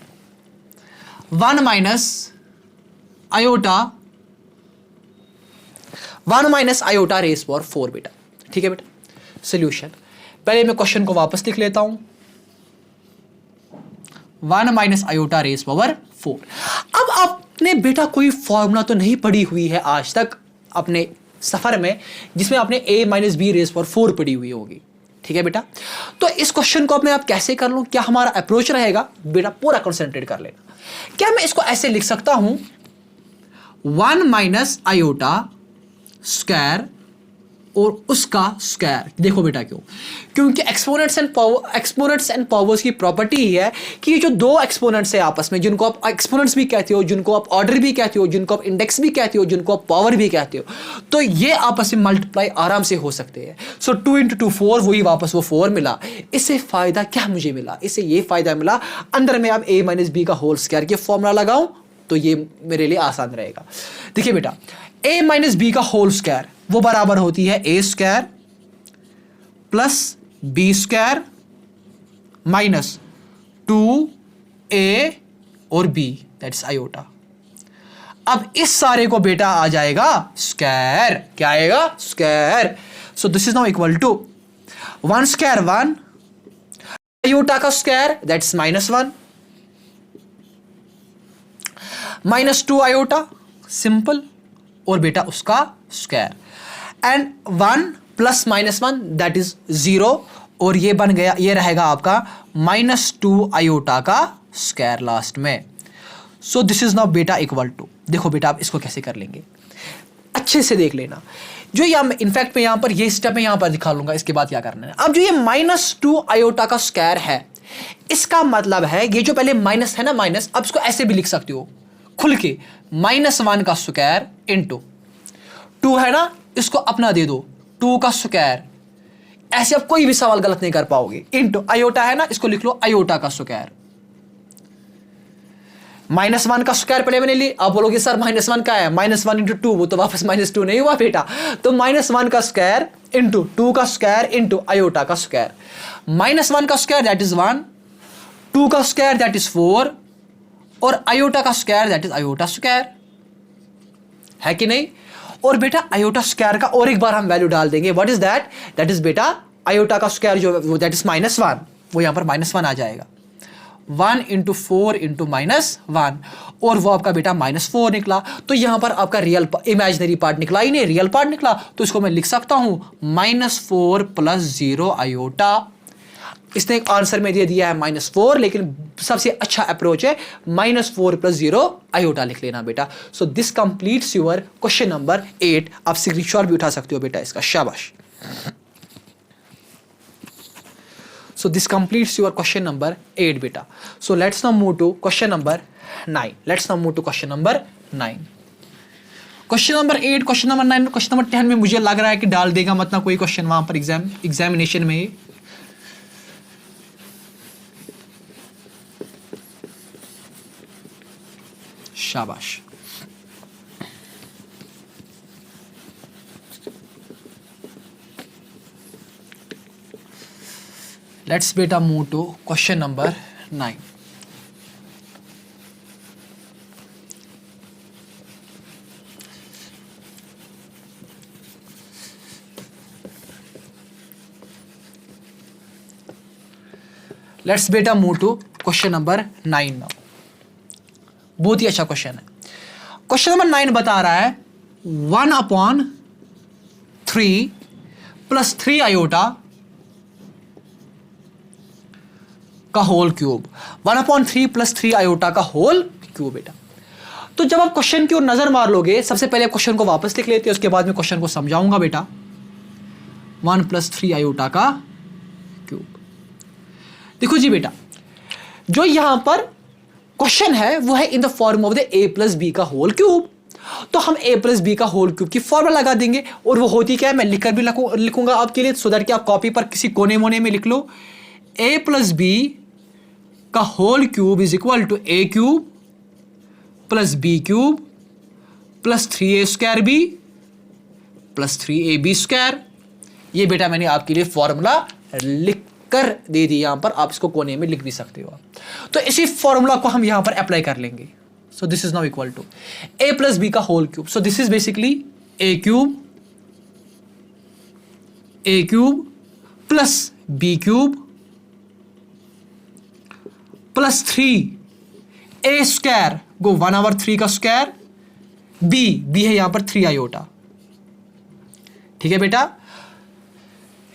आयोटा रेस पावर 4 बेटा। ठीक है बेटा, सोल्यूशन पहले मैं क्वेश्चन को वापस लिख लेता हूं। 1 माइनस आयोटा रेस पावर 4। अब आपने बेटा कोई फॉर्मूला तो नहीं पढ़ी हुई है आज तक अपने सफर में जिसमें आपने a minus b raise power 4 पढ़ी हुई होगी। ठीक है बेटा, तो इस क्वेश्चन को मैं आप कैसे कर लूं? क्या हमारा अप्रोच रहेगा बेटा? पूरा कंसंट्रेट कर लेना। क्या मैं इसको ऐसे लिख सकता हूं 1 माइनस आयोटा स्क्वायर और उसका स्क्वायर? देखो बेटा क्यों? क्योंकि एक्सपोनेंट्स एंड पावर्स की प्रॉपर्टी ही है कि ये जो दो एक्सपोनेंट्स है आपस में, जिनको आप एक्सपोनेंट्स भी कहते हो, जिनको आप ऑर्डर भी कहते हो, जिनको आप इंडेक्स भी कहते हो, जिनको आप पावर भी कहते हो, तो ये आपस में मल्टीप्लाई आराम से हो सकते हैं। सो 2 × 2 4, वही वापस वो 4 मिला। इससे फायदा क्या मुझे मिला? इससे ये फायदा मिला, अंदर में आप a माइनस बी का होल स्क्वायर के फॉर्मूला लगाऊं तो ये मेरे लिए आसान रहेगा। देखिए बेटा, a माइनस बी का होल स्क्वायर वो बराबर होती है a square plus b square minus 2a और b, दैट्स आयोटा। अब इस सारे को बेटा आ जाएगा स्क्वायर। क्या आएगा? Square. So this is now equal to 1 square 1, iota का स्क्वायर दैट्स -1, -2 आयोटा, सिंपल, और बेटा उसका square, and 1 plus -1 that is 0, और ये बन गया, ये रहेगा आपका -2 आयोटा का स्क्वायर लास्ट में। सो दिस इज नाउ बेटा इक्वल टू, देखो बेटा आप इसको कैसे कर लेंगे अच्छे से देख लेना। जो यहाँ इनफैक्ट मैं यहाँ पर ये स्टेप में यहाँ पर दिखा लूंगा, इसके बाद क्या करना है। अब जो ये -2 आयोटा का स्क्वायर है, इसका मतलब है ये जो पहले माइनस है ना, माइनस, अब इसको ऐसे भी लिख सकते हो खुल के, -1 का स्क्वायर इंटू 2 है ना, इसको अपना दे दो 2 का स्क्वायर, ऐसे आप कोई भी सवाल गलत नहीं कर पाओगे, इंटू आयोटा है ना, इसको लिख लो आयोटा का स्क्वायर। -1 का स्क्वायर पहले मैंने ली, आप बोलोगे सर -1 का है, -1 × 2, वो तो वापस -2 नहीं हुआ बेटा, तो -1 का स्क्वायर इंटू 2 का स्क्वायर इंटू आयोटा का स्क्वायर। -1 का स्क्वायर दैट इज 1, 2 का स्क्वायर दैट इज 4, और आयोटा का square that is iota square, है कि नहीं? और बेटा आयोटा स्क्वायर का और एक बार हम वैल्यू डाल देंगे, what is that? That is बेटा आयोटा का स्क्वायर जो दैट इज -1, वो यहां पर -1 आ जाएगा, 1 × 4 × -1, और वो आपका बेटा -4 निकला। तो यहां पर आपका रियल इमेजिनरी पार्ट निकला ही नहीं, रियल पार्ट निकला, तो इसको मैं लिख सकता हूं -4 + 0 आयोटा। इसने एक आंसर में दे दिया है -4, लेकिन सबसे अच्छा अप्रोच है -4 + 0 आयोटा लिख लेना बेटा। So this completes your question number 8। आप स्क्रीनशॉट भी उठा सकते हो बेटा इसका, शाबाश। So this completes your question number 8 बेटा। So let's now move to question number 9। Question number 9, question number 8, question number 9, question number 10 में मुझे लग रहा है कि डाल देगा मतलब कोई क्वेश्चन वहां पर एग्जामिनेशन में। शाबाश। लेट्स बेटा move to question number 9. Let's बेटा move to question number 9 now. बहुत ही अच्छा क्वेश्चन है. क्वेश्चन नंबर 9 बता रहा है 1/3 प्लस 3 आयोटा का होल क्यूब. 1/3 प्लस 3 आयोटा का होल क्यूब बेटा. तो जब आप क्वेश्चन की ओर नजर मार लोगे, सबसे पहले क्वेश्चन को वापस लिख लेते हैं, उसके बाद में क्वेश्चन को समझाऊंगा बेटा. 1 + 3 आयोटा का क्यूब. देखो जी बेटा, जो यहां पर क्वेश्चन है वो है in the form of the a + b का होल क्यूब. तो हम a + b का होल क्यूब की फॉर्मूला लगा देंगे. और वो होती क्या है, मैं लिखकर भी लिखूंगा आपके लिए, सो दैट कि आप कॉपी पर किसी कोने मोने में लिख लो. a + b का whole cube is equal to a cube plus b cube plus 3a² b plus 3ab². ये बेटा मैंने आपके लिए फॉर्मूला लिख कर दे दी. यहां पर आप इसको कोने में लिख भी सकते हो. तो इसी फॉर्मूला को हम यहां पर अप्लाई कर लेंगे. So this is now equal to a + b का whole cube. So this is basically a cube plus b cube plus 3a² गो 1/3 का स्क्वायर b है यहां पर 3 आयोटा. ठीक है बेटा.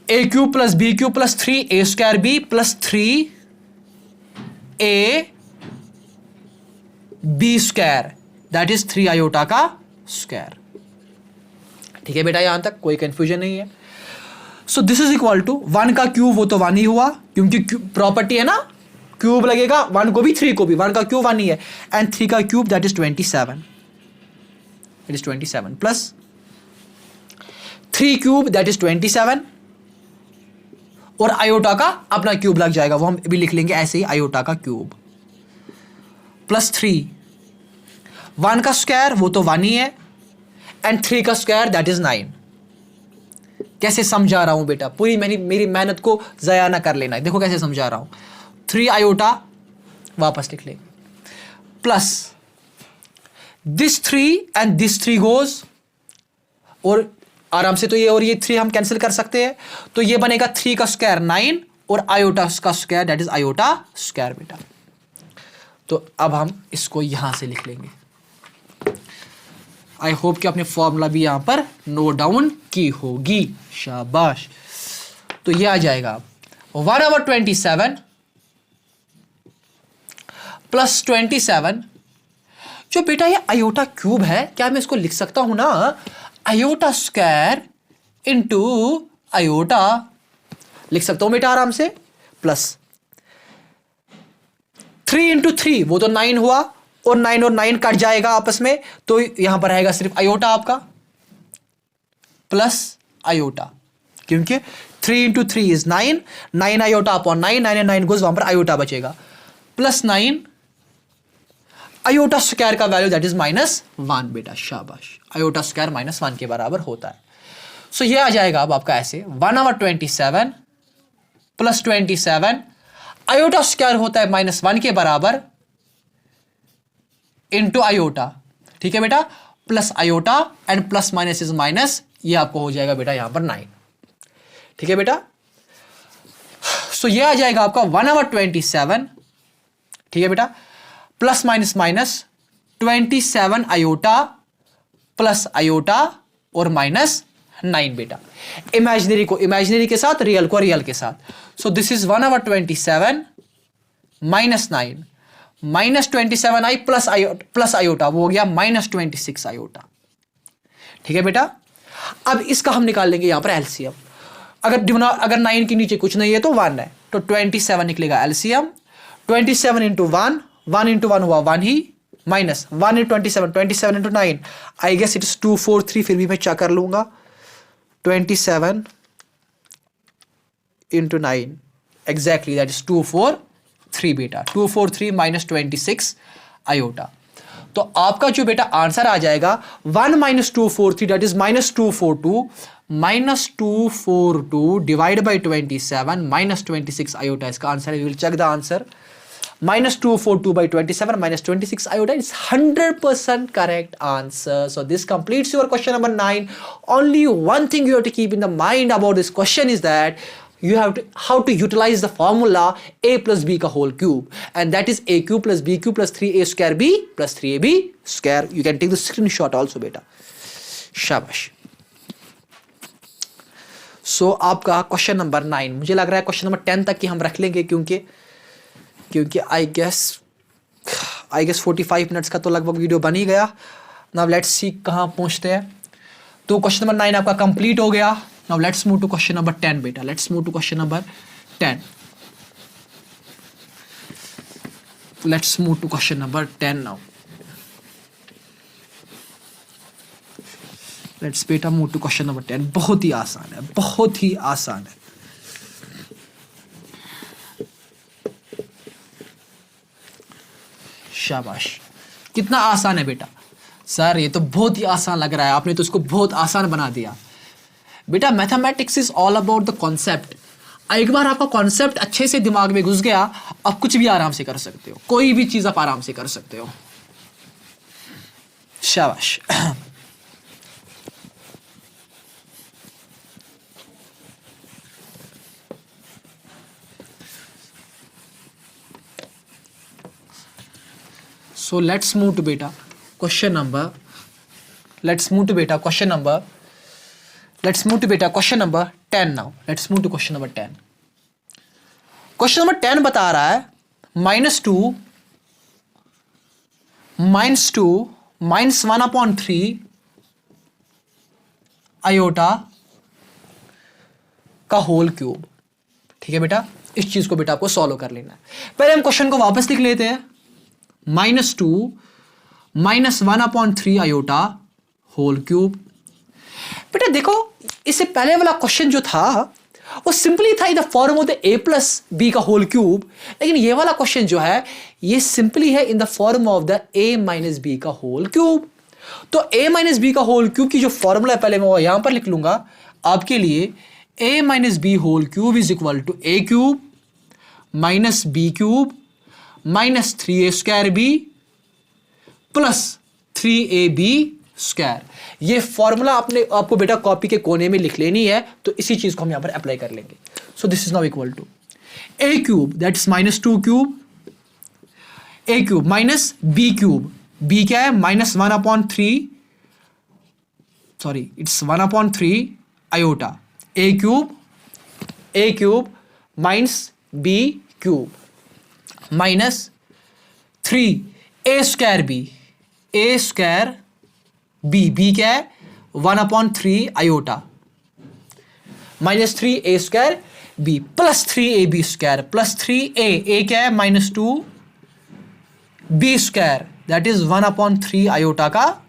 a cube plus b cube plus 3a² b plus 3ab², that is 3 iota का स्क्वायर. ठीक है बेटा, यहां तक कोई कंफ्यूजन नहीं है. So this is equal to 1 का क्यूब, वो तो 1 ही हुआ क्योंकि प्रॉपर्टी है ना, क्यूब लगेगा 1 को भी 3 को भी. 1 का क्यूब 1 ही है. एंड 3 का क्यूब दैट is 27. It is 27 plus 3 cube दैट इज 27. और आयोटा का अपना क्यूब लग जाएगा, वो हम भी लिख लेंगे ऐसे ही, आयोटा का क्यूब प्लस 3. 1 का स्क्वायर वो तो 1 ही है. एंड 3 का स्क्वायर दैट इज 9. कैसे समझा रहा हूं बेटा, पूरी मेरी मेहनत को जाया ना कर लेना. देखो कैसे समझा रहा हूं. 3 आयोटा वापस लिख लेंगे plus this 3 and this 3 goes, और आराम से तो ये और ये 3 हम कैंसिल कर सकते हैं. तो ये बनेगा 3 का स्क्वायर 9 और आयोटा का square that is iota square बेटा. तो अब हम इसको यहां से लिख लेंगे. आई होप कि आपने फॉर्मूला भी यहां पर नोट डाउन की होगी. शाबाश. तो ये आ जाएगा 1/27 प्लस 27. जो बेटा ये आयोटा क्यूब है, क्या मैं इसको लिख सकता हूं ना, आयोटा स्क्वायर इंटू आयोटा लिख सकता हूं बेटा आराम से. प्लस 3 इंटू 3 वो तो 9 हुआ, और 9 और 9 कट जाएगा आपस में, तो यहां पर रहेगा सिर्फ आयोटा आपका प्लस आयोटा, क्योंकि 3 into 3 is 9. 9 iota upon 9, 9 and 9 goes, वहां पर आयोटा बचेगा प्लस 9 आयोटा स्क्वायर का वैल्यू दैट इज -1 बेटा. शाबाश. आयोटा स्क्वायर -1 के बराबर होता है. सो ये आ जाएगा अब आपका ऐसे 1/27 प्लस 27 आयोटा स्क्वायर होता है -1 के बराबर इंटू आयोटा. ठीक है बेटा, plus iota and plus minus is minus, ये आपको हो जाएगा बेटा यहां पर 9. ठीक है बेटा. सो ये आ जाएगा आपका 1/27. ठीक है बेटा, plus minus minus 27 iota plus iota और -9 बेटा. इमेजिनरी को इमेजिनरी के साथ, रियल को रियल के साथ. सो this is 1/27 -9 -27 I plus iota, वो हो गया -26 आयोटा. ठीक है बेटा. अब इसका हम निकाल लेंगे यहां पर एलसीएम. अगर 9 के नीचे कुछ नहीं है तो 1 है, तो 27 निकलेगा एलसीएम. 27 इंटू 1, 1 इंटू 1 हुआ 1 ही, minus 1 into 27 into 9, I guess it is 243. फिर भी मैं चेक कर लूंगा. 27 इंटू 9 एग्जैक्टली दैट इज 243 बेटा. 243 -26 आयोटा. तो आपका जो बेटा आंसर आ जाएगा 1 - 243 that is -242 divide by 27 -26 iota इसका आंसर है। We will check the answer. -242 by 27 -26 iota is 100% correct answer. So this completes your question number 9. Only one thing you have to keep in the mind about this question is that you have to how to utilize the formula a plus b ka whole cube, and that is a cube plus b cube plus 3a square b plus 3ab square. You can take the screenshot also beta. शाबाश। So आपका question number 9, मुझे लग रहा है question number 10 तक की हम रख लेंगे क्योंकि आई गेस 45 मिनट्स का तो लगभग वीडियो बन ही गया। नाउ लेट्स सी कहाँ पहुँचते हैं। तो क्वेश्चन नंबर 9 आपका कंप्लीट हो गया। Now let's move to question number 10 बेटा। Let's move to question number 10। Let's move to question number 10 now. Let's बेटा मूव टू क्वेश्चन नंबर 10। बहुत ही आसान है, बहुत ही आसान है। शाबाश। कितना आसान है बेटा। सर ये तो बहुत ही आसान लग रहा है, आपने तो इसको बहुत आसान बना दिया। बेटा mathematics is all about the concept. एक बार आपका कॉन्सेप्ट अच्छे से दिमाग में घुस गया, आप कुछ भी आराम से कर सकते हो, कोई भी चीज आप आराम से कर सकते हो। शाबाश। So let's move to beta question number. Let's move to beta question number. Let's move to beta question number 10 now. Let's move to question number 10. Question number 10 बता रहा है -2 -1/3 आयोटा का होल क्यूब। ठीक है बेटा, इस चीज को बेटा आपको सॉल्व कर लेना है। पहले हम क्वेश्चन को वापस लिख लेते हैं। -2 -1/3 आयोटा होल क्यूब। बेटा देखो, इससे पहले वाला क्वेश्चन जो था वो सिंपली था in the form of the a plus b का होल क्यूब, लेकिन ये वाला क्वेश्चन जो है ये सिंपली है in the form of the a minus b का होल क्यूब। तो a माइनस बी का होल क्यूब की जो फॉर्मूला है पहले मैं वो यहां पर लिख लूंगा आपके लिए। a minus b whole cube is equal to a cube minus b cube minus 3a square b plus 3ab square. ये फॉर्मूला आपको बेटा कॉपी के कोने में लिख लेनी है, तो इसी चीज को हम यहां पर अप्लाई कर लेंगे। So this is now equal to a क्यूब दैट इज -2 cube a cube minus b cube. b क्या है? -1/3, sorry it's 1/3 iota a cube minus b cube minus 3a square b क्या है? 1/3 iota minus 3a square b plus 3ab square plus 3a क्या है? -2 b square that is 1/3 iota का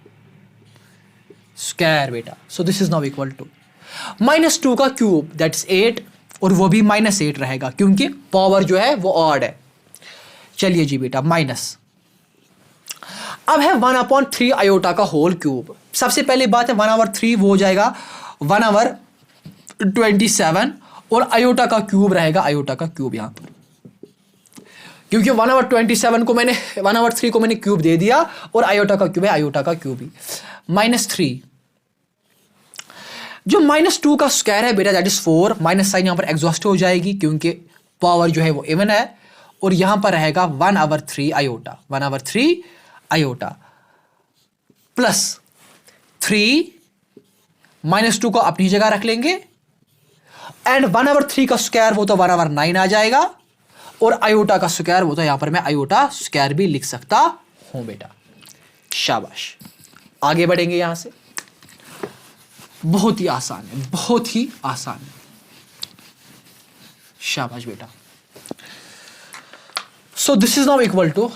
square बेटा। So this is now equal to -2 का cube दैट is 8, और वो भी -8 रहेगा क्योंकि पावर जो है वो ऑड है। चलिए जी बेटा माइनस, अब है 1/3 आयोटा का होल क्यूब। सबसे पहली बात है 1/3 वो हो जाएगा 1/27, और आयोटा का क्यूब रहेगा आयोटा का क्यूब यहां पर, क्योंकि 1/27 को मैंने 1/3 को मैंने क्यूब दे दिया, और आयोटा का क्यूब है आयोटा का क्यूब ही। -3 जो -2 का स्क्वायर है बेटा दैट इज 4, माइनस साइन यहां पर एग्जॉस्ट हो जाएगी क्योंकि पावर जो है वो इवन है, और यहां पर रहेगा 1/3 आयोटा प्लस 3 -2 को अपनी जगह रख लेंगे, एंड 1/3 का स्क्वायर वो तो 1/9 आ जाएगा, और आयोटा का स्क्वायर वो तो यहां पर मैं आयोटा स्क्वायर भी लिख सकता हूं बेटा। शाबाश, आगे बढ़ेंगे यहां से। बहुत ही आसान है, बहुत ही आसान है। शाबाश बेटा। So this is now equal to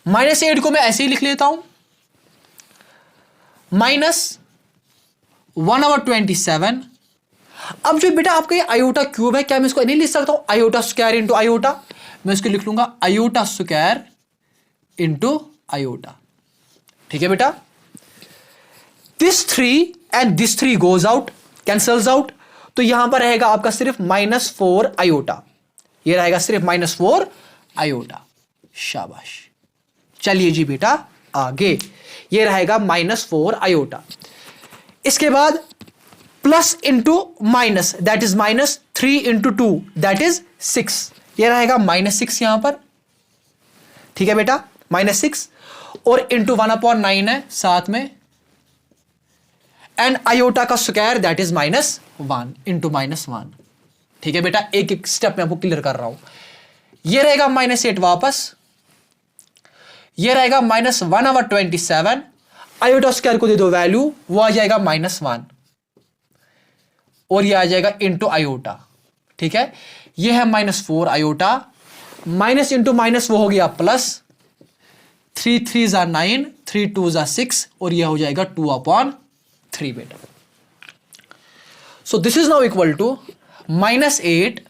-8 को मैं ऐसे ही लिख लेता हूं, -1/27। अब जो बेटा आपका ये आयोटा क्यूब है, क्या मैं इसको नहीं लिख सकता हूं आयोटा स्क्वायर इंटू आयोटा? मैं इसको लिख लूंगा आयोटा स्क्वायर इंटू आयोटा। ठीक है बेटा, this 3 and this 3 goes out, cancels out, तो यहां पर रहेगा आपका सिर्फ -4 आयोटा, ये रहेगा सिर्फ -4 आयोटा। शाबाश। चलिए जी बेटा आगे, ये रहेगा -4 आयोटा। इसके बाद plus into minus, that is -3 into 2 that is 6, ये रहेगा -6 यहां पर। ठीक है बेटा, -6 और इंटू 1/9 है साथ में, एंड आयोटा का स्क्वायर दैट इज -1 इंटू -1। ठीक है बेटा, एक एक स्टेप में आपको क्लियर कर रहा हूं। ये रहेगा -8 वापस, ये रहेगा -1/27, आयोटा स्क्वायर को दे दो वैल्यू, वो आ जाएगा -1 और ये आ जाएगा इंटू आयोटा। ठीक है, ये है -4 आयोटा, माइनस इंटू माइनस वो हो गया प्लस, 3 3 ज़ा 9, 3 2 ज़ा 6 और ये हो जाएगा 2/3 बेटा। So this is now equal to -8,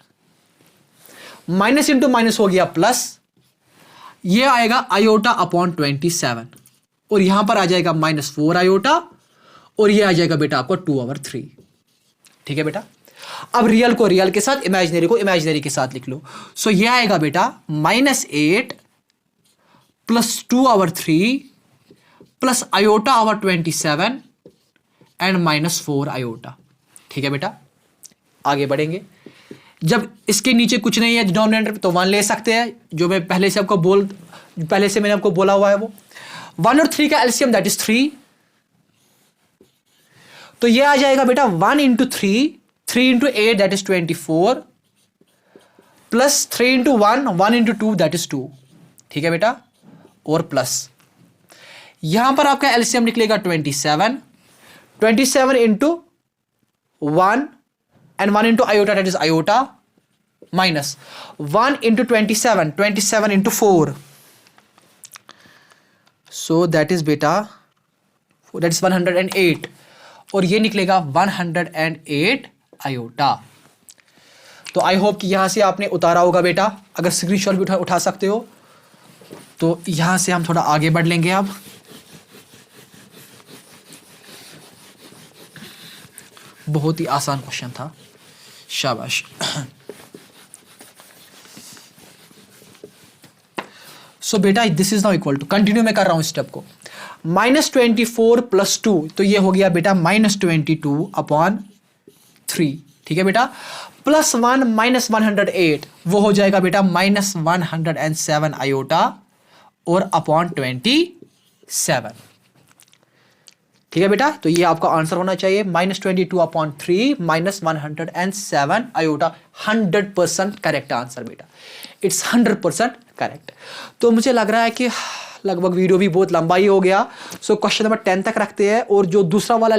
minus into minus हो गया प्लस, ये आएगा आयोटा अपॉन 27 और यहां पर आ जाएगा -4 आयोटा और ये आ जाएगा बेटा आपको 2/3। ठीक है बेटा, अब रियल को रियल के साथ, इमेजिनरी को इमेजिनरी के साथ लिख लो। सो ये आएगा बेटा -8 plus 2/3 plus iota over 27 and -4 iota. ठीक है बेटा, आगे बढ़ेंगे। जब इसके नीचे कुछ नहीं है डिनोमिनेटर तो 1 ले सकते हैं, जो मैं पहले से मैंने आपको बोला हुआ है वो 1 और 3 का एलसीएम दैट इज 3, तो ये आ जाएगा बेटा 1 into 3, 3 into 8 that is 24 plus 3 into 1, 1 into 2 that इज 2। ठीक है बेटा, और प्लस यहां पर आपका एलसीएम निकलेगा 27, 27 into 1 and 1 into iota that is iota minus 1 into 27, 27 into 4, so that is beta that is 108 और ये निकलेगा 108 iota। तो आई होप कि यहां से आपने उतारा होगा बेटा, अगर स्क्रीनशॉट भी उठा सकते हो तो यहां से हम थोड़ा आगे बढ़ लेंगे। अब बहुत ही आसान क्वेश्चन था, शाबाश। सो बेटा this is now equal to, continue मैं कर रहा हूं स्टेप को, -24 प्लस 2, तो ये हो गया बेटा -22/3। ठीक है बेटा, प्लस 1 -108 वो हो जाएगा बेटा -107 आयोटा और अपॉन 27। ठीक है बेटा, तो ये आपका आंसर होना चाहिए -22/3 -107 आयोटा। 100% करेक्ट आंसर बेटा, इट्स 100% करेक्ट। तो मुझे लग रहा है कि लगभग वीडियो भी बहुत लंबा ही हो गया। सो क्वेश्चन नंबर 10 तक रखते हैं, और जो तीसरा वाला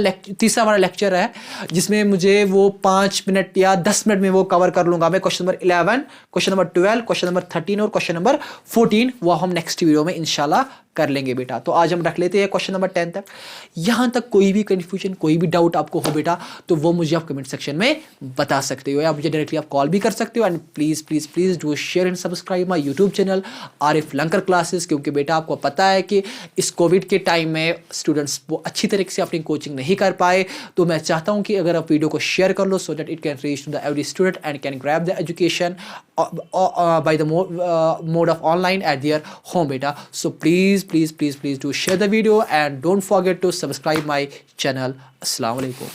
लेक्चर है जिसमें मुझे वो 5 मिनट या 10 मिनट में वो कवर कर लूंगा मैं, question number 11, question number 12, question number 13 और क्वेश्चन नंबर 14, वो हम नेक्स्ट वीडियो में इंशाल्लाह कर लेंगे बेटा। तो आज हम रख लेते हैं क्वेश्चन नंबर 10 तक। यहां तक कोई भी कंफ्यूजन, कोई भी डाउट आपको हो बेटा, तो वो मुझे आप कमेंट सेक्शन में बता सकते हो, या मुझे डायरेक्टली आप कॉल भी कर सकते हो। And please please please do share and subscribe my YouTube channel Arif Lankar classes, क्योंकि बेटा आपको पता है कि इस कोविड के टाइम में स्टूडेंट्स वो अच्छी तरीके से अपनी कोचिंग नहीं कर पाए, तो मैं चाहता हूं कि अगर आप वीडियो को शेयर कर लो, so that it can reach to the every student and can grab the education by the mode of online at their home बेटा। So please do share the video and don't forget to subscribe my channel. Assalamu alaikum.